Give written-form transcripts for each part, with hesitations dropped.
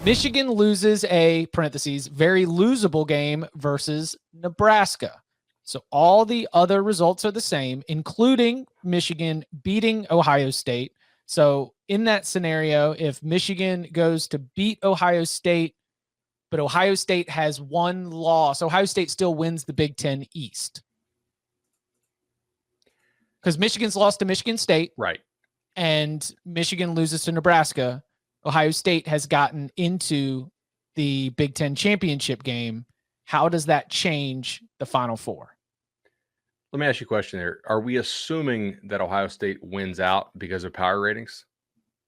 Michigan loses a, parentheses, very losable game versus Nebraska. So all the other results are the same, including Michigan beating Ohio State. So in that scenario, if Michigan goes to beat Ohio State, but Ohio State has one loss, Ohio State still wins the Big Ten East. Because Michigan's lost to Michigan State. Right. And Michigan loses to Nebraska. Ohio State has gotten into the Big Ten championship game. How does that change the Final Four? Let me ask you a question there. Are we assuming that Ohio State wins out because of power ratings?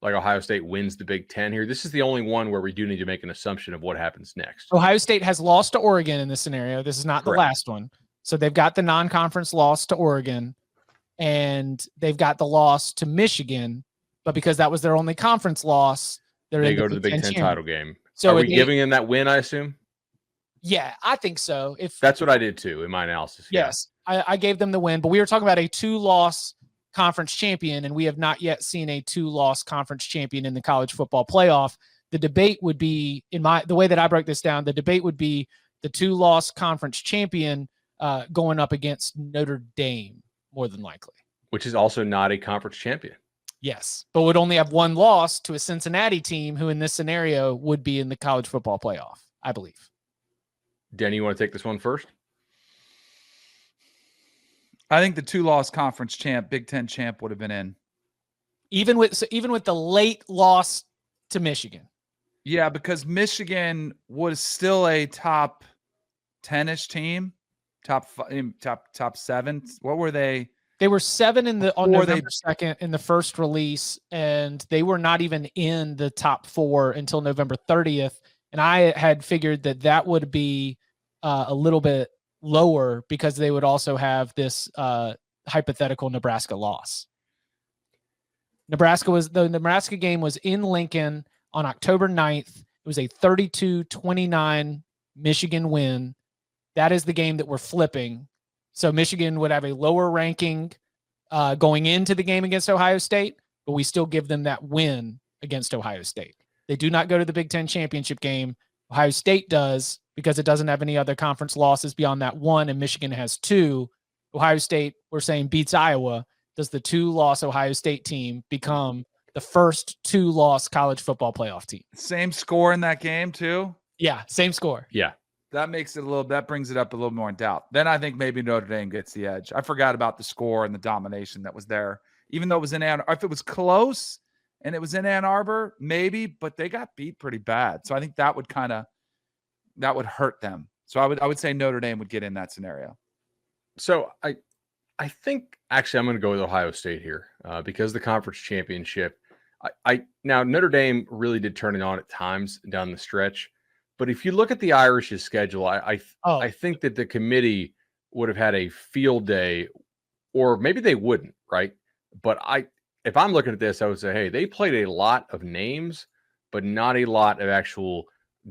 Like Ohio State wins the Big Ten here? This is the only one where we do need to make an assumption of what happens next. Ohio State has lost to Oregon in this scenario. This is not the last one. So they've got the non-conference loss to Oregon, and they've got the loss to Michigan. But because that was their only conference loss, they go to the Big Ten title game. So are we giving them that win, I assume? Yeah, I think so. That's what I did too in my analysis. Yes, I gave them the win, but we were talking about a 2-loss conference champion, and we have not yet seen a 2-loss conference champion in the college football playoff. The debate would be, the way that I broke this down, the debate would be the 2-loss conference champion going up against Notre Dame, more than likely. Which is also not a conference champion. Yes, but would only have one loss to a Cincinnati team who in this scenario would be in the college football playoff, I believe. Denny, you want to take this one first? I think the 2-loss conference champ, Big Ten champ, would have been in. Even with the late loss to Michigan. Yeah, because Michigan was still a top 10-ish team, top 7. What were they? They were 7 on November 2nd in the first release, and they were not even in the top 4 until November 30th. And I had figured that would be a little bit lower because they would also have this hypothetical Nebraska loss. The Nebraska game was in Lincoln on October 9th. It was a 32-29 Michigan win. That is the game that we're flipping. So Michigan would have a lower ranking going into the game against Ohio State, but we still give them that win against Ohio State. They do not go to the Big Ten championship game. Ohio State does because it doesn't have any other conference losses beyond that one, and Michigan has 2. Ohio State, we're saying, beats Iowa. Does the 2-loss Ohio State team become the first 2-loss college football playoff team? Same score in that game, too? Yeah, same score. Yeah. That brings it up a little more in doubt. Then I think maybe Notre Dame gets the edge. I forgot about the score and the domination that was there. Even though it was in Ann Arbor, if it was close and it was in Ann Arbor, maybe, but they got beat pretty bad. So I think that would hurt them. So I would say Notre Dame would get in that scenario. So I think actually I'm going to go with Ohio State here because the conference championship. Now Notre Dame really did turn it on at times down the stretch. But if you look at the Irish's schedule, I think that the committee would have had a field day, or maybe they wouldn't, right? But if I'm looking at this, I would say, hey, they played a lot of names, but not a lot of actual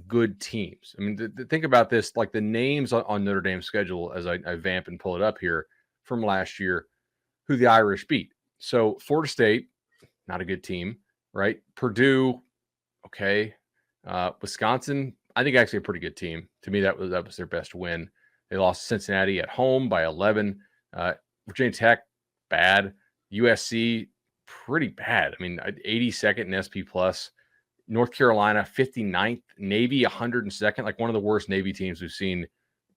good teams. I mean, think about this, like the names on Notre Dame's schedule, as I vamp and pull it up here from last year, who the Irish beat. So Florida State, not a good team, right? Purdue, okay. Wisconsin, I think actually a pretty good team. To me, that was their best win. They lost Cincinnati at home by 11. Virginia Tech, bad. USC, pretty bad. I mean, 82nd in SP+. North Carolina, 59th. Navy, 102nd. Like one of the worst Navy teams we've seen.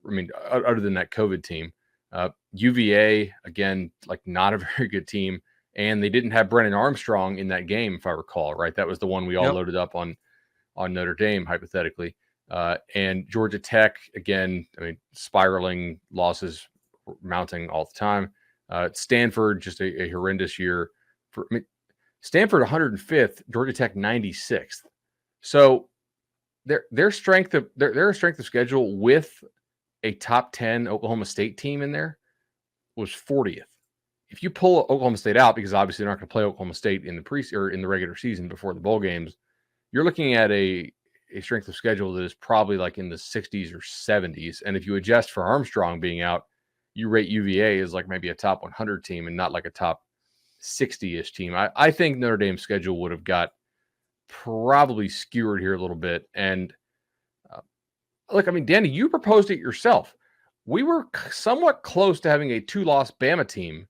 I mean, other than that COVID team. UVA, again, like not a very good team. And they didn't have Brennan Armstrong in that game, if I recall, right? That was the one we all loaded up on Notre Dame, hypothetically. And Georgia Tech, again, I mean, spiraling losses mounting all the time. Stanford, just a horrendous year. Stanford 105th, Georgia Tech 96th. So their strength of schedule with a top 10 Oklahoma State team in there was 40th. If you pull Oklahoma State out, because obviously they're not going to play Oklahoma State in the regular season before the bowl games, you're looking at a strength of schedule that is probably like in the 60s or 70s. And if you adjust for Armstrong being out, you rate UVA as like maybe a top 100 team and not like a top 60-ish team. I think Notre Dame's schedule would have got probably skewered here a little bit. And look, I mean, Danny, you proposed it yourself. We were somewhat close to having a 2-loss Bama team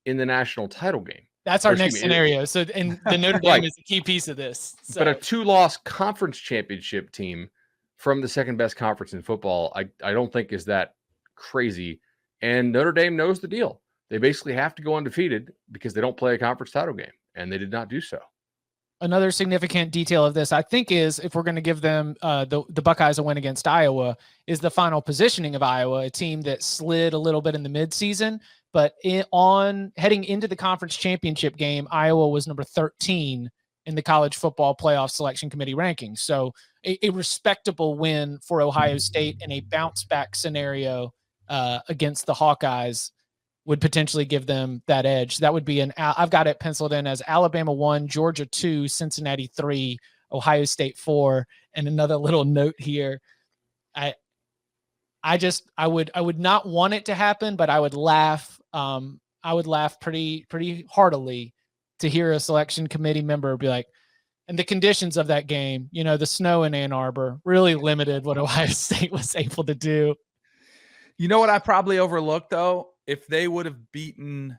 in the national title game. That's our next scenario. So, and the Notre Dame is a key piece of this. So. But a 2-loss conference championship team from the second best conference in football, I don't think is that crazy. And Notre Dame knows the deal. They basically have to go undefeated because they don't play a conference title game, and they did not do so. Another significant detail of this, I think, is if we're going to give them the Buckeyes a win against Iowa, is the final positioning of Iowa, a team that slid a little bit in the midseason. But on heading into the conference championship game, Iowa was number 13 in the college football playoff selection committee rankings. So a respectable win for Ohio State in a bounce back scenario against the Hawkeyes would potentially give them that edge. That would be I've got it penciled in as Alabama 1, Georgia 2, Cincinnati 3, Ohio State 4. And another little note here. I would not want it to happen, but I would laugh. I would laugh pretty heartily to hear a selection committee member be like, and the conditions of that game, the snow in Ann Arbor really limited what Ohio State was able to do. You know what I probably overlooked, though? If they would have beaten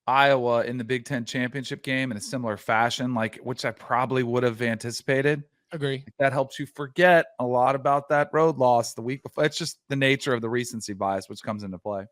Iowa in the Big Ten championship game in a similar fashion, which I probably would have anticipated. Agree. That helps you forget a lot about that road loss the week before. It's just the nature of the recency bias, which comes into play.